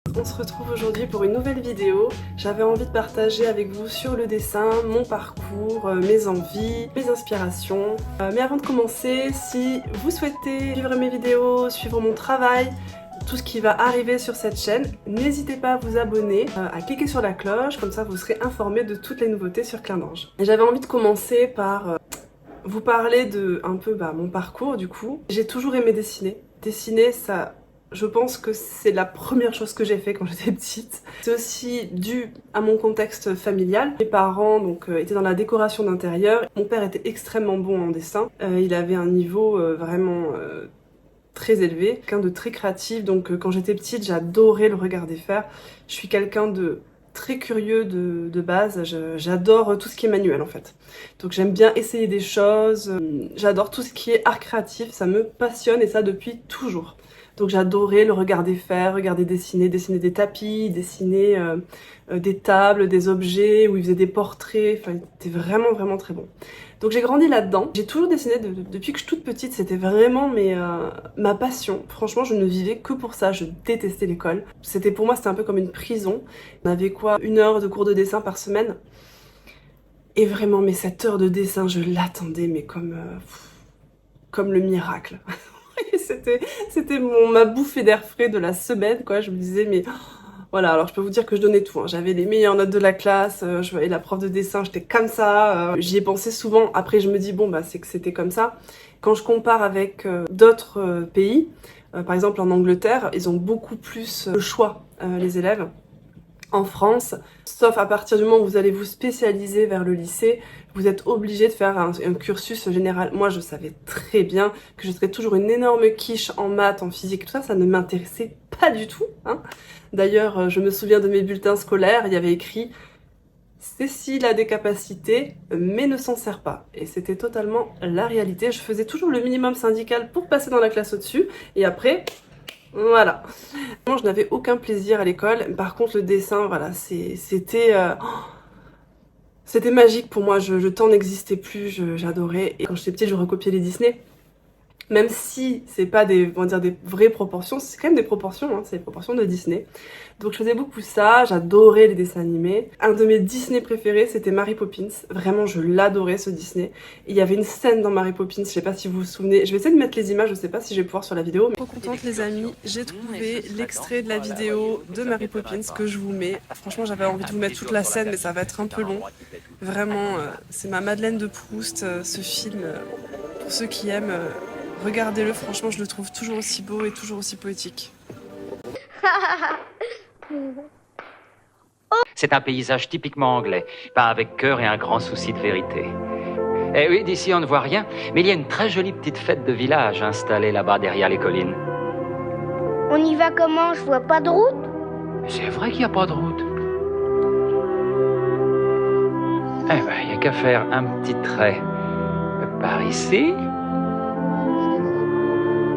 On se retrouve aujourd'hui pour une nouvelle vidéo. J'avais envie de partager avec vous sur le dessin, mon parcours, mes envies, mes inspirations. Mais avant de commencer, si vous souhaitez suivre mes vidéos, suivre mon travail, tout ce qui va arriver sur cette chaîne, n'hésitez pas à vous abonner, à cliquer sur la cloche, comme ça vous serez informés de toutes les nouveautés sur Clin d'Ange. J'avais envie de commencer par vous parler de un peu mon parcours du coup. J'ai toujours aimé dessiner. Dessiner, ça... Je pense que c'est la première chose que j'ai fait quand j'étais petite. C'est aussi dû à mon contexte familial. Mes parents étaient dans la décoration d'intérieur. Mon père était extrêmement bon en dessin. Il avait un niveau vraiment très élevé, quelqu'un de très créatif. Donc quand j'étais petite, j'adorais le regarder faire. Je suis quelqu'un de très curieux de base. J'adore tout ce qui est manuel en fait. Donc j'aime bien essayer des choses. J'adore tout ce qui est art créatif. Ça me passionne et ça depuis toujours. Donc j'adorais le regarder faire, regarder dessiner des tapis, dessiner des tables, des objets, où il faisait des portraits, enfin il était vraiment très bon. Donc j'ai grandi là-dedans. J'ai toujours dessiné depuis que je suis toute petite, c'était vraiment ma passion. Franchement, je ne vivais que pour ça, je détestais l'école. Pour moi, c'était un peu comme une prison. On avait quoi, 1 heure de cours de dessin par semaine. Et vraiment, mais cette heure de dessin, je l'attendais, mais comme le miracle. C'était ma bouffée d'air frais de la semaine, quoi. Je me disais, mais voilà, alors je peux vous dire que je donnais tout, hein. J'avais les meilleures notes de la classe, je voyais la prof de dessin, j'étais comme ça. J'y ai pensé souvent. Après, je me dis, bon, c'est que c'était comme ça. Quand je compare avec d'autres pays, par exemple en Angleterre, ils ont beaucoup plus de choix, les élèves. En France, sauf à partir du moment où vous allez vous spécialiser vers le lycée, vous êtes obligé de faire un cursus général. Moi, je savais très bien que je serais toujours une énorme quiche en maths, en physique, tout ça, ça ne m'intéressait pas du tout, hein. D'ailleurs, je me souviens de mes bulletins scolaires, il y avait écrit « Cécile a des capacités, mais ne s'en sert pas ». Et c'était totalement la réalité. Je faisais toujours le minimum syndical pour passer dans la classe au-dessus, et après... Voilà. Moi, je n'avais aucun plaisir à l'école. Par contre, le dessin, voilà, c'était magique pour moi. Le temps n'existait plus, j'adorais. Et quand j'étais petite, je recopiais les Disney. Même si c'est pas des vraies proportions, c'est quand même des proportions, hein, c'est les proportions de Disney. Donc je faisais beaucoup ça, j'adorais les dessins animés. Un de mes Disney préférés, c'était Mary Poppins. Vraiment, je l'adorais ce Disney. Et il y avait une scène dans Mary Poppins, je sais pas si vous vous souvenez. Je vais essayer de mettre les images, je sais pas si je vais pouvoir sur la vidéo. Trop contente les amis, j'ai trouvé l'extrait de la vidéo de Mary Poppins que je vous mets. Franchement, j'avais envie de vous mettre toute la scène, mais ça va être un peu long. Vraiment, c'est ma Madeleine de Proust, ce film. Pour ceux qui aiment... regardez-le, franchement, je le trouve toujours aussi beau et toujours aussi poétique. C'est un paysage typiquement anglais, peint avec cœur et un grand souci de vérité. Eh oui, d'ici on ne voit rien, mais il y a une très jolie petite fête de village installée là-bas derrière les collines. On y va comment? Je vois pas de route. C'est vrai qu'il n'y a pas de route. Eh ben, il n'y a qu'à faire un petit trait par ici.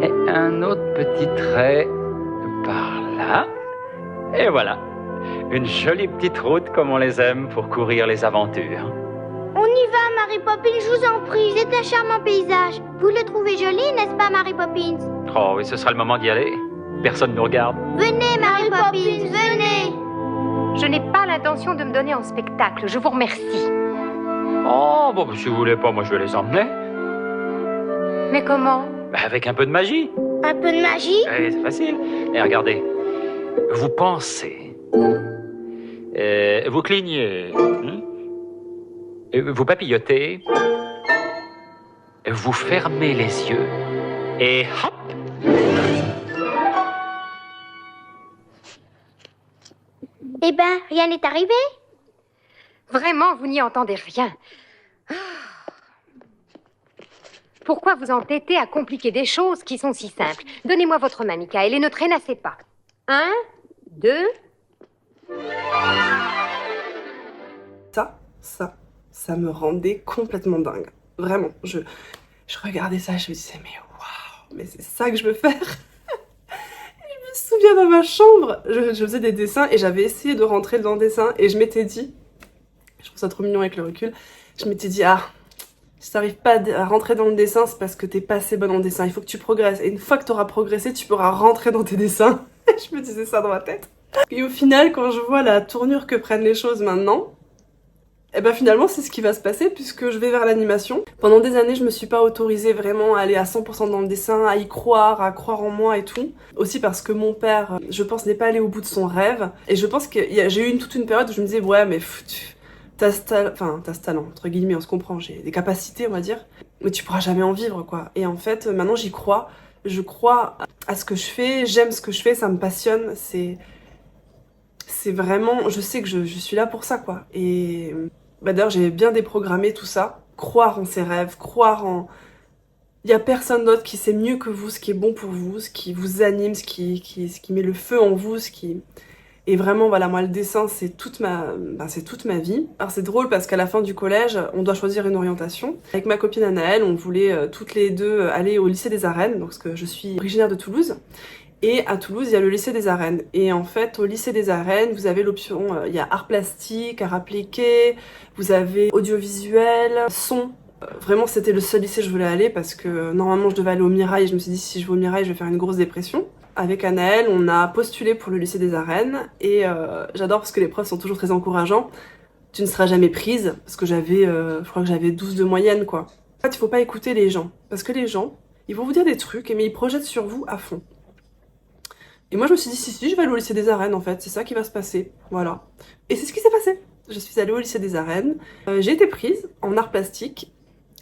Et un autre petit trait par là. Et voilà. Une jolie petite route comme on les aime pour courir les aventures. On y va, Mary Poppins, je vous en prie. C'est un charmant paysage. Vous le trouvez joli, n'est-ce pas, Mary Poppins? Oh oui, ce sera le moment d'y aller. Personne ne nous regarde. Venez, Mary Poppins, venez. Je n'ai pas l'intention de me donner en spectacle, je vous remercie. Oh, bon, si vous voulez pas, moi je vais les emmener. Mais comment? Avec un peu de magie. Un peu de magie? Oui, c'est facile. Et regardez, vous pensez, vous clignez, vous papillotez, vous fermez les yeux, et hop! Eh ben, rien n'est arrivé. Vraiment, vous n'y entendez rien. Ah. Pourquoi vous entêter à compliquer des choses qui sont si simples? Donnez-moi votre main, Michael, et ne traînassez pas. 1, 2... Ça me rendait complètement dingue. Vraiment, je regardais ça et je me disais, mais waouh, mais c'est ça que je veux faire. Je me souviens dans ma chambre, je faisais des dessins et j'avais essayé de rentrer dans le dessin et je m'étais dit, je trouve ça trop mignon avec le recul, je m'étais dit, ah, si t'arrives pas à rentrer dans le dessin, c'est parce que t'es pas assez bonne en dessin, il faut que tu progresses. Et une fois que t'auras progressé, tu pourras rentrer dans tes dessins. Je me disais ça dans ma tête. Et au final, quand je vois la tournure que prennent les choses maintenant, et ben finalement c'est ce qui va se passer puisque je vais vers l'animation. Pendant des années je me suis pas autorisée vraiment à aller à 100% dans le dessin, à y croire, à croire en moi et tout. Aussi parce que mon père, je pense, n'est pas allé au bout de son rêve. Et je pense que j'ai eu toute une période où je me disais ouais mais t'as ce talent, entre guillemets, on se comprend, j'ai des capacités on va dire, mais tu pourras jamais en vivre quoi. Et en fait maintenant j'y crois, je crois à ce que je fais, j'aime ce que je fais, ça me passionne, c'est vraiment, je sais que je suis là pour ça quoi. Et d'ailleurs j'ai bien déprogrammé tout ça, croire en ses rêves, croire en... Il y a personne d'autre qui sait mieux que vous ce qui est bon pour vous, ce qui vous anime, ce qui met le feu en vous, ce qui... Et vraiment voilà, moi le dessin c'est toute ma vie. Alors c'est drôle parce qu'à la fin du collège, on doit choisir une orientation. Avec ma copine Anaëlle, on voulait toutes les deux aller au lycée des Arènes, donc parce que je suis originaire de Toulouse. Et à Toulouse, il y a le lycée des Arènes. Et en fait, au lycée des Arènes, vous avez l'option, il y a art plastique, art appliqué, vous avez audiovisuel, son. Vraiment, c'était le seul lycée où je voulais aller parce que normalement, je devais aller au Mirail. Et je me suis dit, si je vais au Mirail, je vais faire une grosse dépression. Avec Anaëlle, on a postulé pour le lycée des Arènes. Et j'adore parce que les profs sont toujours très encourageants. Tu ne seras jamais prise. Parce que je crois que j'avais 12 de moyenne, quoi. En fait, il faut pas écouter les gens. Parce que les gens, ils vont vous dire des trucs, mais ils projettent sur vous à fond. Et moi je me suis dit si je vais aller au lycée des Arènes en fait, c'est ça qui va se passer, voilà. Et c'est ce qui s'est passé. Je suis allée au lycée des Arènes, j'ai été prise en art plastique,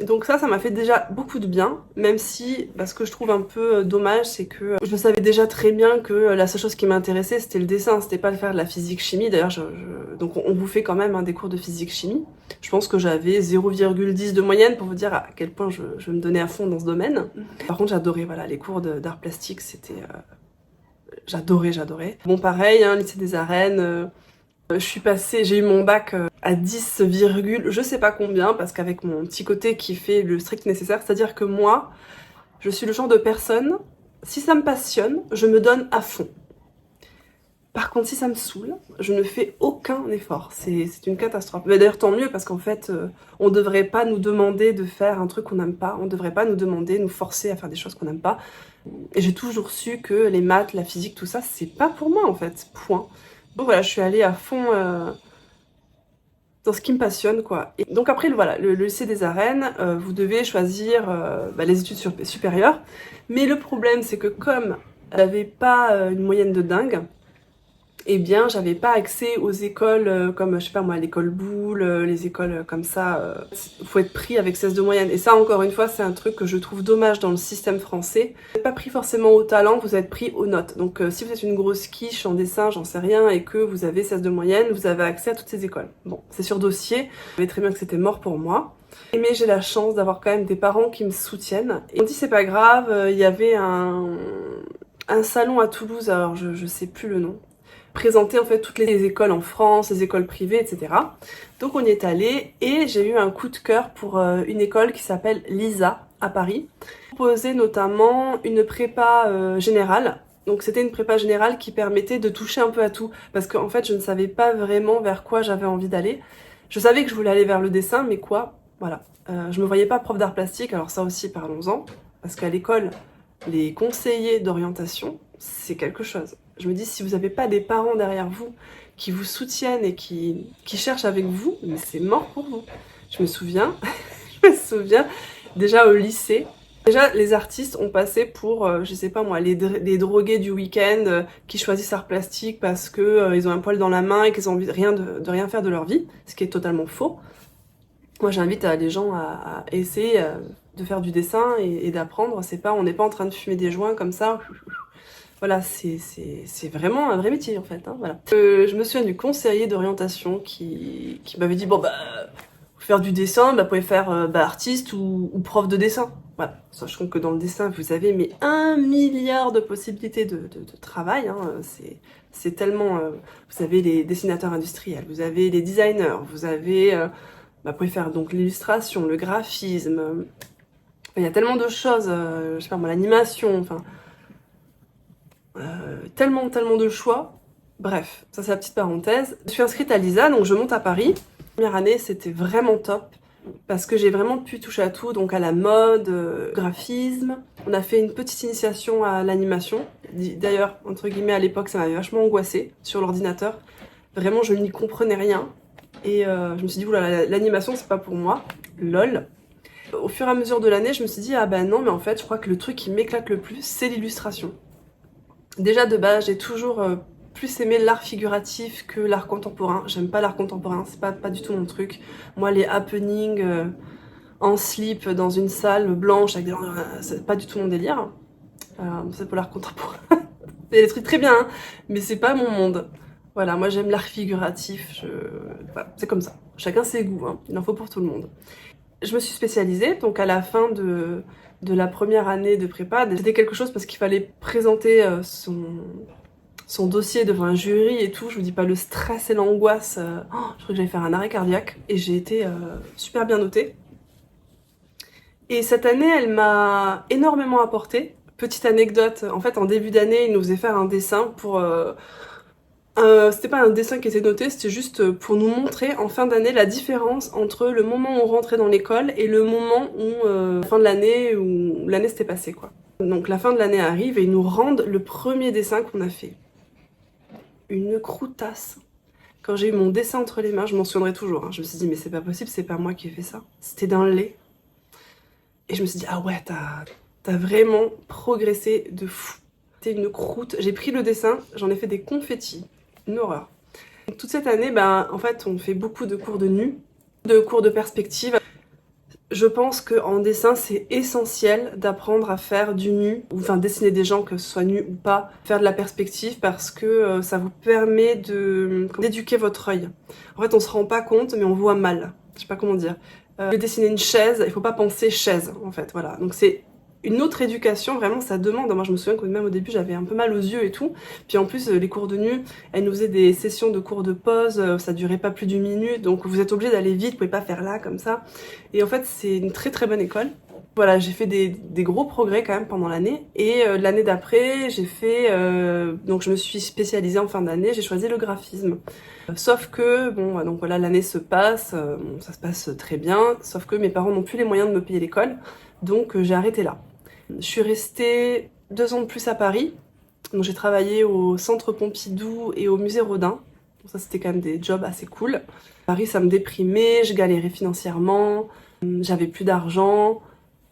donc ça m'a fait déjà beaucoup de bien, même si, ce que je trouve un peu dommage, c'est que je savais déjà très bien que la seule chose qui m'intéressait c'était le dessin, c'était pas de faire de la physique-chimie, d'ailleurs donc on vous fait quand même des cours de physique-chimie. Je pense que j'avais 0,10 de moyenne pour vous dire à quel point je me donnais à fond dans ce domaine. Par contre j'adorais voilà, les cours d'art plastique, c'était... J'adorais. Bon pareil, hein, lycée des Arènes, j'ai eu mon bac à 10, je sais pas combien, parce qu'avec mon petit côté qui fait le strict nécessaire, c'est-à-dire que moi, je suis le genre de personne, si ça me passionne, je me donne à fond. Par contre, si ça me saoule, je ne fais aucun effort. C'est une catastrophe. Mais d'ailleurs, tant mieux, parce qu'en fait, on ne devrait pas nous demander de faire un truc qu'on n'aime pas. On ne devrait pas nous forcer à faire des choses qu'on n'aime pas. Et j'ai toujours su que les maths, la physique, tout ça, c'est pas pour moi, en fait. Point. Donc voilà, je suis allée à fond dans ce qui me passionne, quoi. Et donc après, voilà, le lycée des Arènes, vous devez choisir les études supérieures. Mais le problème, c'est que comme j'avais pas une moyenne de dingue, eh bien j'avais pas accès aux écoles comme, je sais pas moi, l'école Boulle, les écoles comme ça, faut être pris avec 16 de moyenne. Et ça encore une fois c'est un truc que je trouve dommage dans le système français. Vous n'êtes pas pris forcément au talent, vous êtes pris aux notes. Donc si vous êtes une grosse quiche en dessin, j'en sais rien, et que vous avez 16 de moyenne, vous avez accès à toutes ces écoles. Bon, c'est sur dossier, je savais très bien que c'était mort pour moi. Mais j'ai la chance d'avoir quand même des parents qui me soutiennent. Et on dit c'est pas grave, il y avait un salon à Toulouse, alors je sais plus le nom, présenter en fait toutes les écoles en France, les écoles privées, etc. Donc on y est allé et j'ai eu un coup de cœur pour une école qui s'appelle l'ISA à Paris. Proposait notamment une prépa générale. Donc c'était une prépa générale qui permettait de toucher un peu à tout. Parce qu'en fait je ne savais pas vraiment vers quoi j'avais envie d'aller. Je savais que je voulais aller vers le dessin, mais quoi? Voilà. Je me voyais pas prof d'art plastique, alors ça aussi parlons-en. Parce qu'à l'école, les conseillers d'orientation, c'est quelque chose. Je me dis, si vous n'avez pas des parents derrière vous qui vous soutiennent et qui cherchent avec vous, mais c'est mort pour vous. Je me souviens, déjà au lycée, déjà les artistes ont passé pour, je sais pas moi, les drogués du week-end qui choisissent art plastique parce que ils ont un poil dans la main et qu'ils ont envie de rien faire de leur vie, ce qui est totalement faux. Moi j'invite les gens à essayer de faire du dessin et d'apprendre. On n'est pas en train de fumer des joints comme ça. Voilà, c'est vraiment un vrai métier en fait. Hein, voilà. Je me souviens du conseiller d'orientation qui m'avait dit, bon bah, pour faire du dessin, vous pouvez faire artiste ou prof de dessin. Voilà, sachant que dans le dessin, vous avez mais 1 milliard de possibilités de travail. Hein, c'est tellement... vous avez les dessinateurs industriels, vous avez les designers, vous avez... vous pouvez faire donc l'illustration, le graphisme... il y a tellement de choses, je sais pas moi, l'animation, enfin... tellement de choix. Bref, ça c'est la petite parenthèse. Je suis inscrite à l'ISA, donc je monte à Paris. Première année, c'était vraiment top. parce que j'ai vraiment pu toucher à tout, donc à la mode, graphisme. On a fait une petite initiation à l'animation. D'ailleurs, entre guillemets, à l'époque, ça m'avait vachement angoissée sur l'ordinateur. Vraiment, je n'y comprenais rien. Et je me suis dit, oula, l'animation, c'est pas pour moi. Lol. Au fur et à mesure de l'année, je me suis dit, ah ben non, mais en fait, je crois que le truc qui m'éclate le plus, c'est l'illustration. Déjà, de base, j'ai toujours plus aimé l'art figuratif que l'art contemporain. J'aime pas l'art contemporain, c'est pas du tout mon truc. Moi, les happenings en slip dans une salle blanche, avec c'est pas du tout mon délire. C'est pour l'art contemporain. Il y a des trucs très bien, hein, mais c'est pas mon monde. Voilà, moi j'aime l'art figuratif, voilà, c'est comme ça. Chacun ses goûts, hein. Il en faut pour tout le monde. Je me suis spécialisée, donc à la fin de la première année de prépa, c'était quelque chose parce qu'il fallait présenter son dossier devant un jury et tout. Je vous dis pas le stress et l'angoisse, je crois que j'allais faire un arrêt cardiaque et j'ai été super bien notée. Et cette année, elle m'a énormément apporté. Petite anecdote, en fait en début d'année, ils nous faisaient faire un dessin pour... c'était pas un dessin qui était noté, c'était juste pour nous montrer en fin d'année la différence entre le moment où on rentrait dans l'école et le moment où, fin de l'année, où l'année s'était passée quoi. Donc la fin de l'année arrive et ils nous rendent le premier dessin qu'on a fait. Une croutasse. Quand j'ai eu mon dessin entre les mains, je m'en souviendrai toujours, hein. Je me suis dit mais c'est pas possible, c'est pas moi qui ai fait ça. C'était d'un lait. Et je me suis dit ah ouais, t'as vraiment progressé de fou. C'était une croûte. J'ai pris le dessin, j'en ai fait des confettis. Une horreur. Toute cette année, en fait, on fait beaucoup de cours de nu, de cours de perspective. Je pense qu'en dessin, c'est essentiel d'apprendre à faire du nu, ou enfin dessiner des gens, que ce soit nu ou pas, faire de la perspective parce que ça vous permet d'éduquer votre œil. En fait, on se rend pas compte, mais on voit mal. Je sais pas comment dire. Dessiner une chaise, il faut pas penser chaise, en fait, voilà. Donc c'est une autre éducation, vraiment, ça demande. Moi, je me souviens que même au début, j'avais un peu mal aux yeux et tout. Puis en plus, les cours de nu, elles nous faisaient des sessions de cours de pause, ça durait pas plus d'une minute, donc vous êtes obligé d'aller vite, vous pouvez pas faire là, comme ça. Et en fait, c'est une très très bonne école. Voilà, j'ai fait des gros progrès quand même pendant l'année. Et l'année d'après, j'ai fait... donc je me suis spécialisée en fin d'année, j'ai choisi le graphisme. Sauf que, bon, donc voilà, l'année se passe, ça se passe très bien, sauf que mes parents n'ont plus les moyens de me payer l'école, donc j'ai arrêté là. Je suis restée 2 ans de plus à Paris, donc j'ai travaillé au Centre Pompidou et au Musée Rodin. Donc ça c'était quand même des jobs assez cool. Paris ça me déprimait, je galérais financièrement, j'avais plus d'argent,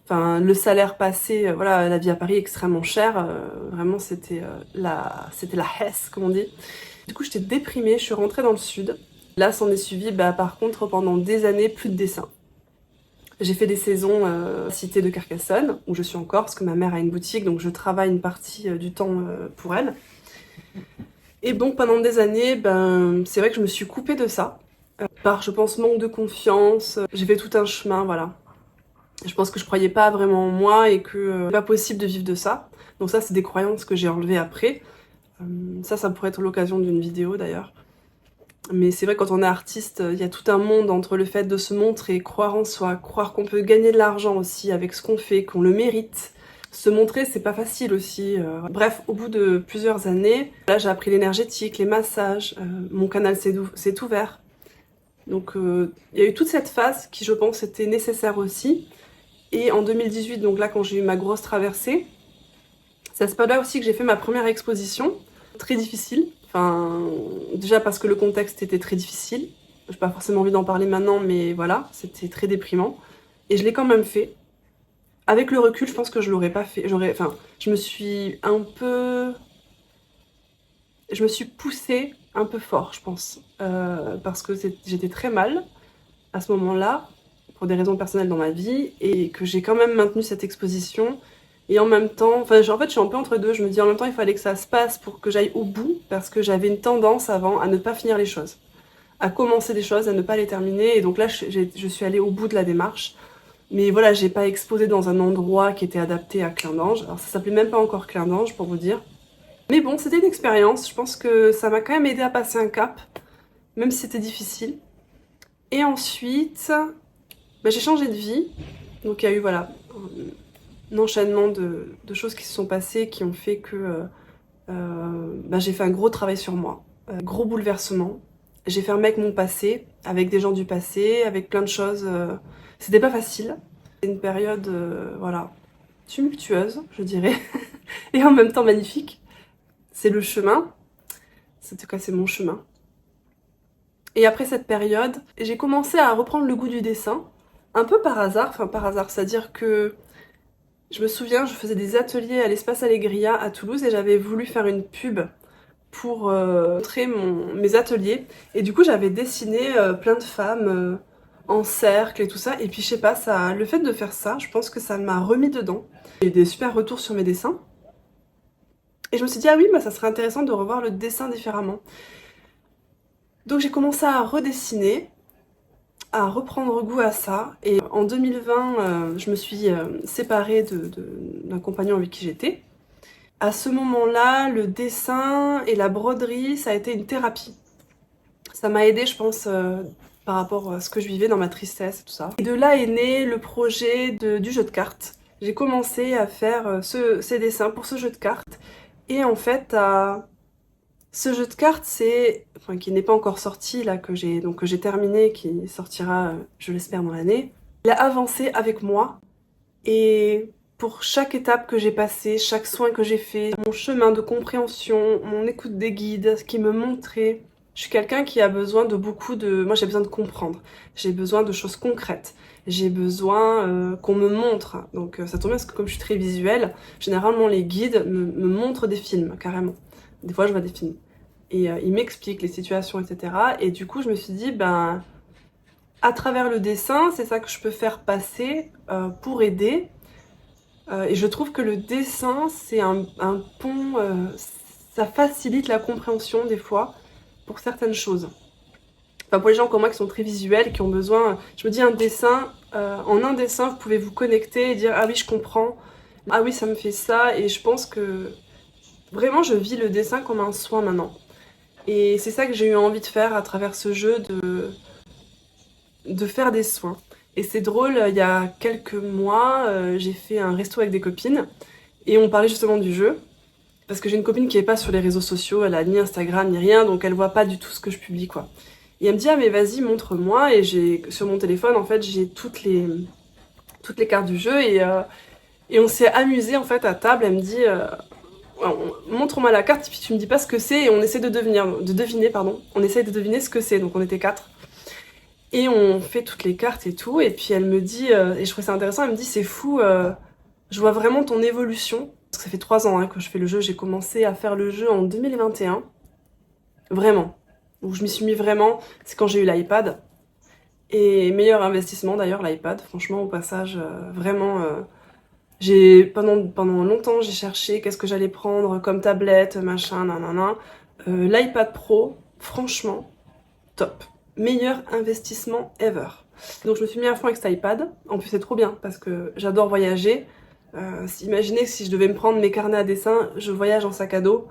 enfin le salaire passé, voilà, la vie à Paris est extrêmement chère, vraiment c'était la hesse comme on dit. Du coup j'étais déprimée, je suis rentrée dans le sud. Là s'en est suivi par contre pendant des années plus de dessin. J'ai fait des saisons cité de Carcassonne, où je suis encore, parce que ma mère a une boutique, donc je travaille une partie du temps pour elle. Et donc pendant des années, c'est vrai que je me suis coupée de ça, par je pense manque de confiance. J'ai fait tout un chemin, voilà. Je pense que je croyais pas vraiment en moi et que c'est pas possible de vivre de ça. Donc ça c'est des croyances que j'ai enlevées après. Ça pourrait être l'occasion d'une vidéo d'ailleurs. Mais c'est vrai quand on est artiste, il y a tout un monde entre le fait de se montrer, croire en soi, croire qu'on peut gagner de l'argent aussi avec ce qu'on fait, qu'on le mérite. Se montrer, c'est pas facile aussi. Bref, au bout de plusieurs années, là j'ai appris l'énergétique, les massages, mon canal s'est ouvert. Donc il y a eu toute cette phase qui je pense était nécessaire aussi. Et en 2018, donc là quand j'ai eu ma grosse traversée, c'est pas là aussi que j'ai fait ma première exposition, très difficile. Enfin, déjà parce que le contexte était très difficile. J'ai pas forcément envie d'en parler maintenant, mais voilà, c'était très déprimant. Et je l'ai quand même fait. Avec le recul, je pense que je l'aurais pas fait. Je me suis poussée un peu fort, je pense. Parce que j'étais très mal à ce moment-là, pour des raisons personnelles dans ma vie, et que j'ai quand même maintenu cette exposition. Et en même temps, en fait, je suis un peu entre deux. Je me dis en même temps, il fallait que ça se passe pour que j'aille au bout, parce que j'avais une tendance avant à ne pas finir les choses, à commencer des choses, à ne pas les terminer. Et donc là, je suis allée au bout de la démarche. Mais voilà, j'ai pas exposé dans un endroit qui était adapté à Clin-d'Ange. Alors ça s'appelait même pas encore Clin-d'Ange, pour vous dire. Mais bon, c'était une expérience. Je pense que ça m'a quand même aidé à passer un cap, même si c'était difficile. Et ensuite, j'ai changé de vie. Donc il y a eu, voilà, un enchaînement de choses qui se sont passées qui ont fait que j'ai fait un gros travail sur moi, gros bouleversement. J'ai fermé avec mon passé, avec des gens du passé, avec plein de choses. C'était pas facile. C'était une période, voilà, tumultueuse, je dirais, et en même temps magnifique. C'est le chemin. En tout cas, c'est mon chemin. Et après cette période, j'ai commencé à reprendre le goût du dessin, un peu par hasard, c'est-à-dire que je me souviens, je faisais des ateliers à l'Espace Allegria à Toulouse et j'avais voulu faire une pub pour montrer mes ateliers. Et du coup, j'avais dessiné plein de femmes en cercle et tout ça. Et puis, je sais pas, le fait de faire ça, je pense que ça m'a remis dedans. J'ai eu des super retours sur mes dessins. Et je me suis dit, ah oui, bah, ça serait intéressant de revoir le dessin différemment. Donc, j'ai commencé à redessiner, à reprendre goût à ça. Et en 2020, je me suis séparée d'un compagnon avec qui j'étais. À ce moment-là, le dessin et la broderie, ça a été une thérapie. Ça m'a aidée, je pense, par rapport à ce que je vivais dans ma tristesse et tout ça. Et de là est né le projet du jeu de cartes. J'ai commencé à faire ces dessins pour ce jeu de cartes. Et en fait, ce jeu de cartes, qui n'est pas encore sorti, là, que j'ai terminé, qui sortira, je l'espère, dans l'année. Il a avancé avec moi. Et pour chaque étape que j'ai passée, chaque soin que j'ai fait, mon chemin de compréhension, mon écoute des guides, ce qui me montrait. Je suis quelqu'un qui a besoin de Moi, j'ai besoin de comprendre. J'ai besoin de choses concrètes. J'ai besoin qu'on me montre. Donc, ça tombe bien parce que comme je suis très visuelle, généralement, les guides me montrent des films, carrément. Des fois, je vois des films. Et ils m'expliquent les situations, etc. Et du coup, je me suis dit, ben, à travers le dessin, c'est ça que je peux faire passer pour aider. Et je trouve que le dessin, c'est un pont, ça facilite la compréhension des fois pour certaines choses. Enfin, pour les gens comme moi qui sont très visuels, qui ont besoin, je me dis un dessin, en un dessin, vous pouvez vous connecter et dire ah oui, je comprends, ah oui, ça me fait ça, et je pense que vraiment, je vis le dessin comme un soin maintenant. Et c'est ça que j'ai eu envie de faire à travers ce jeu, de faire des soins. Et c'est drôle, il y a quelques mois, j'ai fait un resto avec des copines et on parlait justement du jeu. Parce que j'ai une copine qui est pas sur les réseaux sociaux, elle a ni Instagram ni rien, donc elle voit pas du tout ce que je publie, quoi. Et elle me dit ah mais vas-y montre-moi, et sur mon téléphone en fait j'ai toutes les cartes du jeu et on s'est amusé en fait à table. Elle me dit montre-moi la carte et puis tu me dis pas ce que c'est et on essaie de deviner, on essaie de deviner ce que c'est. Donc on était 4. Et on fait toutes les cartes et tout, et puis elle me dit, et je trouvais ça intéressant, elle me dit c'est fou, je vois vraiment ton évolution. Parce que ça fait 3 ans que je fais le jeu, j'ai commencé à faire le jeu en 2021, vraiment. Donc je m'y suis mis vraiment, c'est quand j'ai eu l'iPad. Et meilleur investissement d'ailleurs l'iPad, franchement au passage, vraiment, pendant longtemps j'ai cherché qu'est-ce que j'allais prendre comme tablette, machin, nanana. L'iPad Pro, franchement, top. Meilleur investissement ever. Donc je me suis mis à fond avec cet iPad. En plus c'est trop bien parce que j'adore voyager. Imaginez si je devais me prendre mes carnets à dessin, je voyage en sac à dos,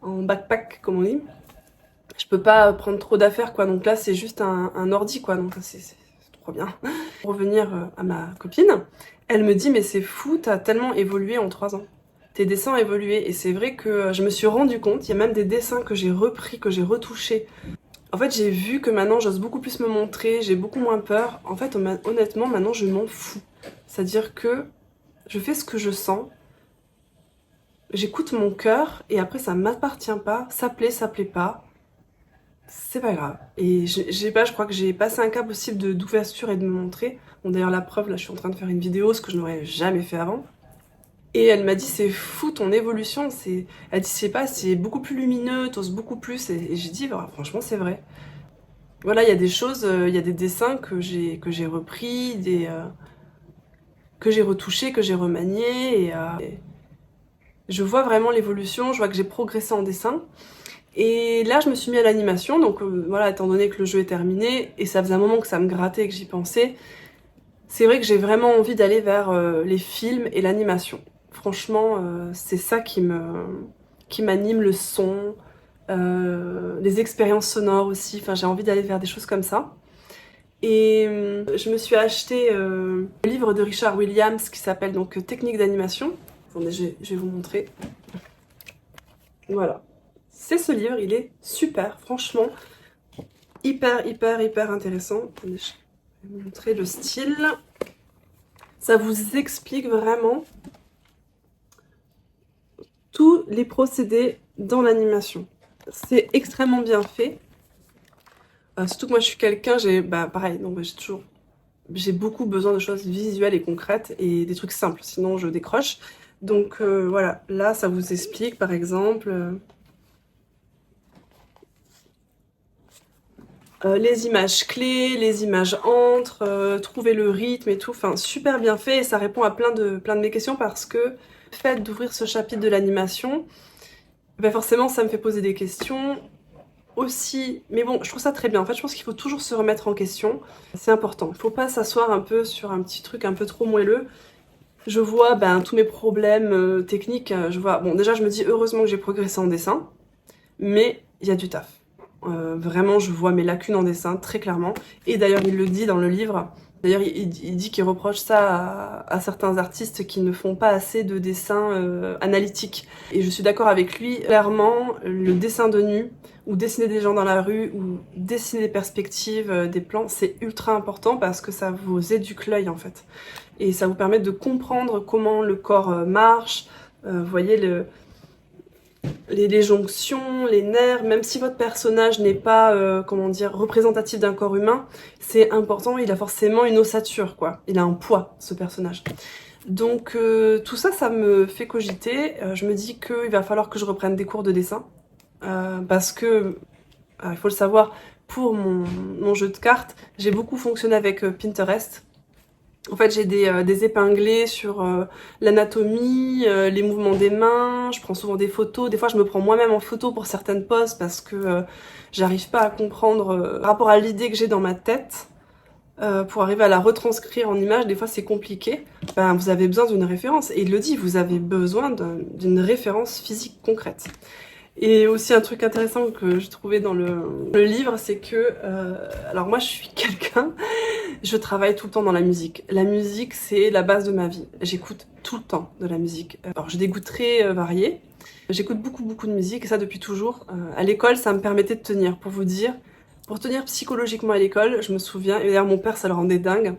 en backpack comme on dit. Je peux pas prendre trop d'affaires quoi, donc là c'est juste un ordi quoi, donc c'est trop bien. Pour revenir à ma copine, elle me dit mais c'est fou, t'as tellement évolué en 3 ans. Tes dessins ont évolué, et c'est vrai que je me suis rendu compte, il y a même des dessins que j'ai repris, que j'ai retouchés. En fait, j'ai vu que maintenant, j'ose beaucoup plus me montrer, j'ai beaucoup moins peur. En fait, honnêtement, maintenant, je m'en fous. C'est-à-dire que je fais ce que je sens, j'écoute mon cœur, et après, ça m'appartient pas. Ça plaît pas. C'est pas grave. Et je crois que j'ai passé un cap aussi d'ouverture et de me montrer. Bon, d'ailleurs, la preuve, là, je suis en train de faire une vidéo, ce que je n'aurais jamais fait avant. Et elle m'a dit, c'est fou ton évolution, elle dit, je sais pas, c'est beaucoup plus lumineux, t'oses beaucoup plus, et j'ai dit, bah, franchement, c'est vrai. Voilà, il y a des choses, il y a des dessins que j'ai repris, que j'ai retouchés, que j'ai remaniés, et je vois vraiment l'évolution, je vois que j'ai progressé en dessin. Et là, je me suis mis à l'animation, donc voilà, étant donné que le jeu est terminé, et ça faisait un moment que ça me grattait et que j'y pensais, c'est vrai que j'ai vraiment envie d'aller vers les films et l'animation. Franchement, c'est ça qui m'anime, le son, les expériences sonores aussi. Enfin, j'ai envie d'aller vers des choses comme ça. Et je me suis acheté le livre de Richard Williams qui s'appelle donc Techniques d'animation. Attendez, je vais vous montrer. Voilà. C'est ce livre, il est super, franchement. hyper intéressant. Attendez, je vais vous montrer le style. Ça vous explique vraiment tous les procédés dans l'animation. C'est extrêmement bien fait. Surtout que moi je suis quelqu'un, pareil, donc j'ai beaucoup besoin de choses visuelles et concrètes et des trucs simples, sinon je décroche. Donc voilà, là ça vous explique par exemple les images clés, les images entre, trouver le rythme et tout, enfin super bien fait et ça répond à plein de mes questions parce que le fait d'ouvrir ce chapitre de l'animation, forcément ça me fait poser des questions aussi, mais bon je trouve ça très bien. En fait je pense qu'il faut toujours se remettre en question, c'est important, il faut pas s'asseoir un peu sur un petit truc un peu trop moelleux. Je vois tous mes problèmes techniques, je vois, bon déjà je me dis heureusement que j'ai progressé en dessin, mais il y a du taf. Vraiment je vois mes lacunes en dessin très clairement, et d'ailleurs il le dit dans le livre, d'ailleurs il dit qu'il reproche ça à certains artistes qui ne font pas assez de dessins analytiques, et je suis d'accord avec lui, clairement le dessin de nu, ou dessiner des gens dans la rue, ou dessiner des perspectives, des plans, c'est ultra important parce que ça vous éduque l'œil en fait, et ça vous permet de comprendre comment le corps marche, vous voyez les jonctions, les nerfs, même si votre personnage n'est pas, comment dire, représentatif d'un corps humain, c'est important, il a forcément une ossature, quoi. Il a un poids, ce personnage. Donc tout ça, ça me fait cogiter. Je me dis qu'il va falloir que je reprenne des cours de dessin, parce que, il faut le savoir, pour mon jeu de cartes, j'ai beaucoup fonctionné avec Pinterest. En fait, j'ai des épinglés sur l'anatomie, les mouvements des mains, je prends souvent des photos, des fois je me prends moi-même en photo pour certaines poses parce que j'arrive pas à comprendre par rapport à l'idée que j'ai dans ma tête, pour arriver à la retranscrire en image, des fois c'est compliqué. Vous avez besoin d'une référence, et il le dit, vous avez besoin d'une référence physique concrète. Et aussi un truc intéressant que j'ai trouvé dans le livre, c'est que, alors moi je suis quelqu'un, je travaille tout le temps dans la musique. La musique c'est la base de ma vie, j'écoute tout le temps de la musique. Alors j'ai des goûts très variés, j'écoute beaucoup de musique et ça depuis toujours. À l'école ça me permettait de tenir, pour vous dire, pour tenir psychologiquement à l'école, je me souviens, et d'ailleurs mon père ça le rendait dingue,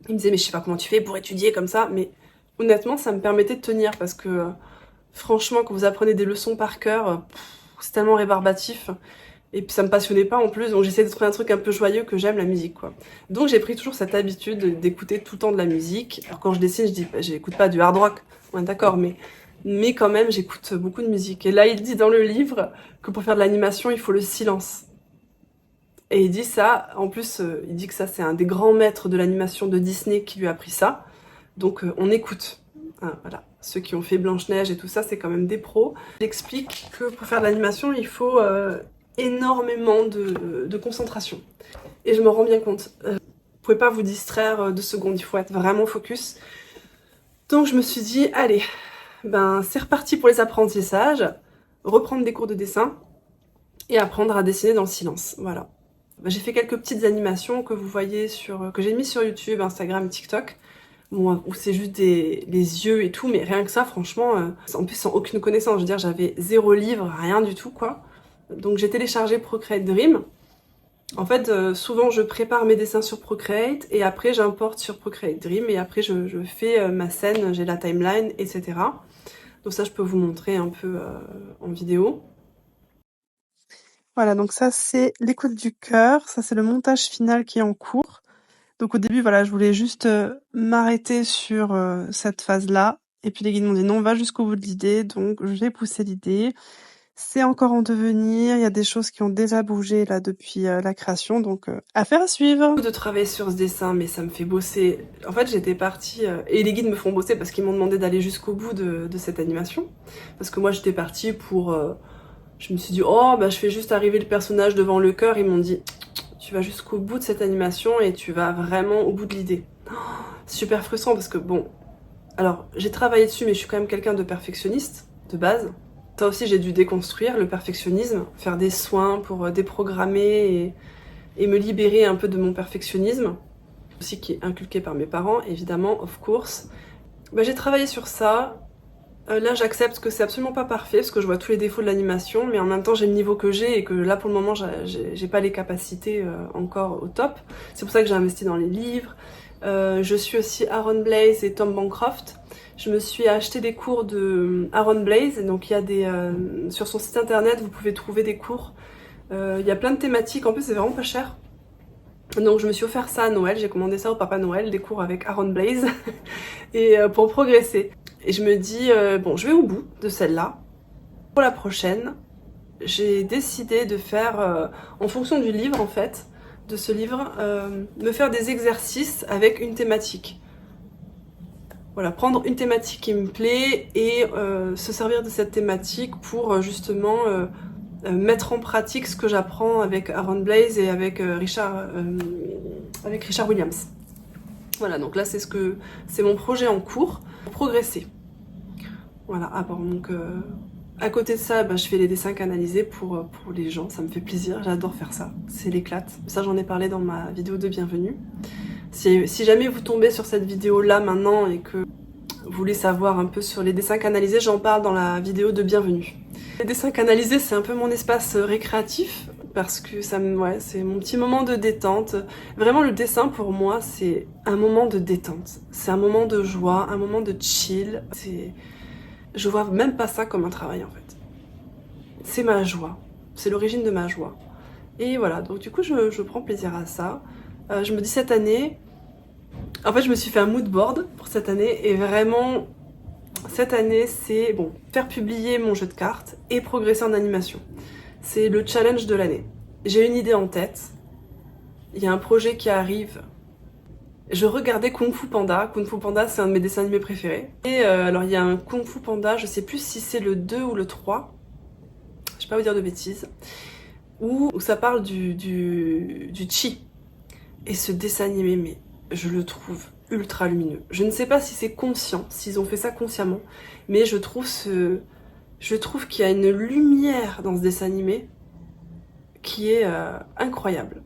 il me disait mais je sais pas comment tu fais pour étudier comme ça, mais honnêtement ça me permettait de tenir parce que... franchement, quand vous apprenez des leçons par cœur, c'est tellement rébarbatif. Et puis ça me passionnait pas en plus, donc j'essayais de trouver un truc un peu joyeux, que j'aime la musique quoi. Donc j'ai pris toujours cette habitude d'écouter tout le temps de la musique. Alors quand je dessine, je dis, j'écoute pas du hard rock, ouais, d'accord, mais quand même j'écoute beaucoup de musique. Et là il dit dans le livre que pour faire de l'animation, il faut le silence. Et il dit ça, en plus il dit que ça c'est un des grands maîtres de l'animation de Disney qui lui a appris ça. Donc on écoute. Ah, voilà. Ceux qui ont fait Blanche-Neige et tout ça, c'est quand même des pros. J'explique que pour faire de l'animation, il faut énormément de concentration. Et je me rends bien compte. Vous pouvez pas vous distraire 2 secondes, il faut être vraiment focus. Donc je me suis dit, allez, c'est reparti pour les apprentissages, reprendre des cours de dessin et apprendre à dessiner dans le silence. Voilà. J'ai fait quelques petites animations que vous voyez que j'ai mis sur YouTube, Instagram, TikTok. Bon, où c'est juste les yeux et tout, mais rien que ça, franchement, en plus sans aucune connaissance, je veux dire, j'avais 0 livre, rien du tout, quoi. Donc j'ai téléchargé Procreate Dream. En fait, souvent je prépare mes dessins sur Procreate, et après j'importe sur Procreate Dream, et après je fais ma scène, j'ai la timeline, etc. Donc ça, je peux vous montrer un peu en vidéo. Voilà, donc ça c'est l'écoute du cœur, ça c'est le montage final qui est en cours. Donc au début, voilà, je voulais juste m'arrêter sur cette phase-là. Et puis les guides m'ont dit non, va jusqu'au bout de l'idée. Donc j'ai poussé l'idée. C'est encore en devenir. Il y a des choses qui ont déjà bougé là depuis la création. Donc affaire à suivre. De travailler sur ce dessin, mais ça me fait bosser. En fait, j'étais partie... et les guides me font bosser parce qu'ils m'ont demandé d'aller jusqu'au bout de cette animation. Parce que moi, j'étais partie pour... je me suis dit, oh, je fais juste arriver le personnage devant le cœur. Ils m'ont dit... tu vas jusqu'au bout de cette animation et tu vas vraiment au bout de l'idée. Super frustrant parce que bon, alors j'ai travaillé dessus mais je suis quand même quelqu'un de perfectionniste de base. Ça aussi j'ai dû déconstruire le perfectionnisme, faire des soins pour déprogrammer et me libérer un peu de mon perfectionnisme, aussi qui est inculqué par mes parents évidemment, of course. J'ai travaillé sur ça, Là j'accepte que c'est absolument pas parfait parce que je vois tous les défauts de l'animation, mais en même temps j'ai le niveau que j'ai et que là pour le moment j'ai pas les capacités encore au top. C'est pour ça que j'ai investi dans les livres. Je suis aussi Aaron Blaise et Tom Bancroft. Je me suis acheté des cours de Aaron Blaise, donc il y a des sur son site internet vous pouvez trouver des cours. Il y a plein de thématiques, en plus c'est vraiment pas cher. Donc je me suis offert ça à Noël, j'ai commandé ça au Papa Noël, des cours avec Aaron Blaise, et pour progresser. Et je me dis, bon je vais au bout de celle-là. Pour la prochaine, j'ai décidé de faire, en fonction du livre en fait, de ce livre, me faire des exercices avec une thématique. Voilà, prendre une thématique qui me plaît et se servir de cette thématique pour justement mettre en pratique ce que j'apprends avec Aaron Blaise et avec Richard Williams. Voilà, donc là c'est mon projet en cours pour progresser. Voilà, donc à côté de ça, je fais les dessins canalisés pour les gens, ça me fait plaisir, j'adore faire ça, c'est l'éclate. Ça j'en ai parlé dans ma vidéo de bienvenue. Si jamais vous tombez sur cette vidéo là maintenant et que vous voulez savoir un peu sur les dessins canalisés, j'en parle dans la vidéo de bienvenue. Les dessins canalisés c'est un peu mon espace récréatif parce que c'est mon petit moment de détente. Vraiment le dessin pour moi c'est un moment de détente, c'est un moment de joie, un moment de chill. Je vois même pas ça comme un travail en fait. C'est ma joie, c'est l'origine de ma joie. Et voilà, donc du coup je prends plaisir à ça. Je me dis cette année, en fait je me suis fait un mood board pour cette année et vraiment cette année c'est bon, faire publier mon jeu de cartes et progresser en animation. C'est le challenge de l'année. J'ai une idée en tête, il y a un projet qui arrive. Je regardais Kung Fu Panda. Kung Fu Panda, c'est un de mes dessins animés préférés. Et alors, il y a un Kung Fu Panda, je sais plus si c'est le 2 ou le 3. Je vais pas vous dire de bêtises. Où ça parle du chi. Et ce dessin animé, mais je le trouve ultra lumineux. Je ne sais pas si c'est conscient, s'ils ont fait ça consciemment, mais je trouve qu'il y a une lumière dans ce dessin animé qui est incroyable.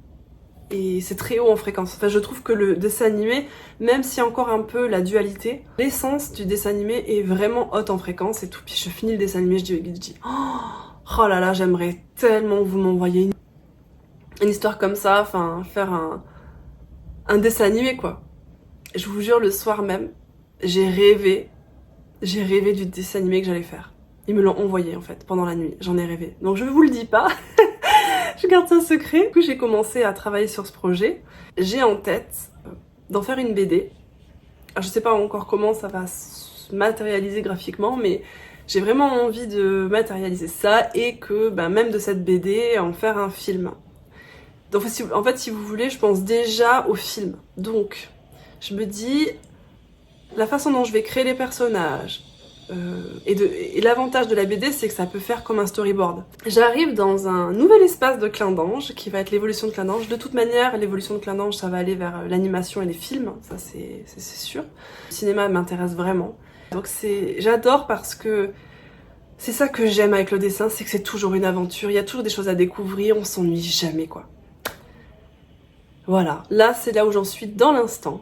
Et c'est très haut en fréquence. Enfin, je trouve que le dessin animé, même s'il y a encore un peu la dualité, l'essence du dessin animé est vraiment haute en fréquence et tout. Puis je finis le dessin animé, je dis oh là là, j'aimerais tellement que vous m'envoyiez une histoire comme ça, enfin faire un dessin animé quoi. Je vous jure, le soir même, j'ai rêvé du dessin animé que j'allais faire. Ils me l'ont envoyé en fait pendant la nuit, j'en ai rêvé. Donc je vous le dis pas. Je garde ça secret. Du coup, j'ai commencé à travailler sur ce projet. J'ai en tête d'en faire une BD. Alors, je sais pas encore comment ça va se matérialiser graphiquement, mais j'ai vraiment envie de matérialiser ça et que même de cette BD, en faire un film. Donc, en fait, si vous voulez, je pense déjà au film. Donc, je me dis, la façon dont je vais créer les personnages, et l'avantage de la BD, c'est que ça peut faire comme un storyboard. J'arrive dans un nouvel espace de Clin d'Ange, qui va être l'évolution de Clin d'Ange. De toute manière, l'évolution de Clin d'Ange, ça va aller vers l'animation et les films, ça c'est sûr. Le cinéma m'intéresse vraiment. Donc j'adore parce que c'est ça que j'aime avec le dessin, c'est que c'est toujours une aventure, il y a toujours des choses à découvrir, on s'ennuie jamais quoi. Voilà, là c'est là où j'en suis dans l'instant.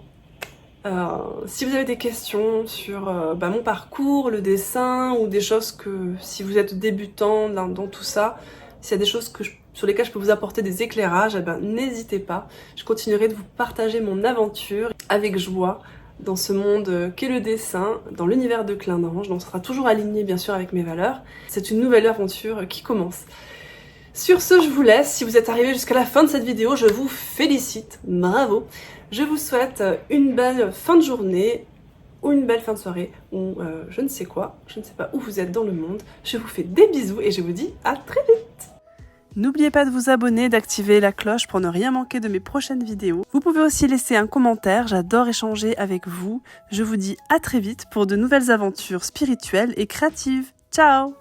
Si vous avez des questions sur mon parcours, le dessin, ou des choses que, si vous êtes débutant dans tout ça, s'il y a des choses sur lesquelles je peux vous apporter des éclairages, n'hésitez pas. Je continuerai de vous partager mon aventure avec joie dans ce monde qu'est le dessin, dans l'univers de Clin d'Ange. Donc ça sera toujours aligné bien sûr avec mes valeurs. C'est une nouvelle aventure qui commence. Sur ce, je vous laisse. Si vous êtes arrivé jusqu'à la fin de cette vidéo, je vous félicite. Bravo! Je vous souhaite une belle fin de journée ou une belle fin de soirée ou je ne sais quoi. Je ne sais pas où vous êtes dans le monde. Je vous fais des bisous et je vous dis à très vite. N'oubliez pas de vous abonner, d'activer la cloche pour ne rien manquer de mes prochaines vidéos. Vous pouvez aussi laisser un commentaire, j'adore échanger avec vous. Je vous dis à très vite pour de nouvelles aventures spirituelles et créatives. Ciao!